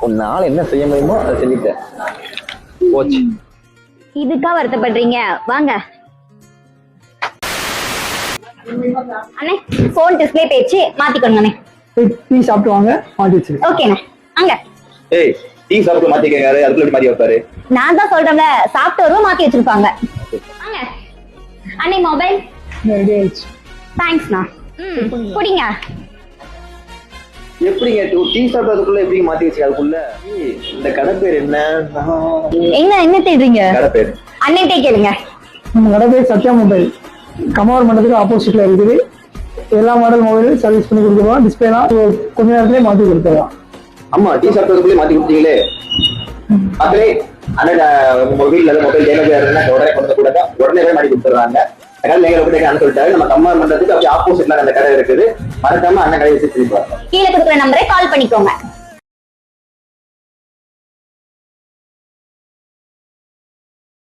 உன்னால என்ன செய்ய முடியுமோ அதை செஞ்சுட்டேன். போச்சு. இதுக்கா வருத்தப்படுறீங்க? வாங்க அண்ணே, போன் டிஸ்பிளே போயிடுச்சு, மாத்திக்கோங்க அண்ணே. டீ சாப்பிட்டு வாங்க, மாத்தி வச்சிரு. ஓகேண்ணே. வாங்க. ஏய், டீ சாப்பிட்டு மாத்திக்கங்க. அதுக்குள்ள எப்படி மாத்தி வைப்பாரு? நான் தான் சொல்றேன்ல, சாப்பிட்டு வருவோம் மாத்தி வச்சிருப்பாங்க. வாங்க அண்ணே, மொபைல் ரெடி ஆயிடுச்சு. தேங்க்ஸ்ண்ணா. குடிங்க. எப்படிங்க டீ சாப்பிட்டதுக்குள்ள எப்படி மாத்தி வச்சு? அதுக்குள்ள இந்த கடை பேர் என்ன? என்ன தேடுறீங்க? கடை பேர் அண்ணன்ட்டே கேளுங்க. நம்ம கடை பேர் சத்யா மொபைல். கமார் மண்டலத்துக்கு ஆப்போசிட்ல இருக்குது. எல்லா மாடல் மொபைலும் சர்வீஸ் பண்ணி கொடுத்துருவோம். டிஸ்பிளேலாம் கொஞ்ச நேரத்திலே மாத்தி கொடுத்துருவோம். ஆமா, டீ சாப்பிட்டதுக்குள்ளே மாத்தி கொடுத்தீங்களே. மக்களே, அண்ணன் உங்க வீட்டுல மொபைல் டேமேஜ் உடனே கொண்டு கூட உடனே மாட்டி கொடுத்துறாங்க. அதனால சொல்லிட்டாரு. நம்ம கம்மார் மண்டலத்துக்கு அப்படியே ஆப்போசிட்ல அந்த கடை இருக்குது. மறக்காம அண்ணன் கடை வச்சு கீழே கொடுக்குற நம்பரை கால் பண்ணிக்கோங்க.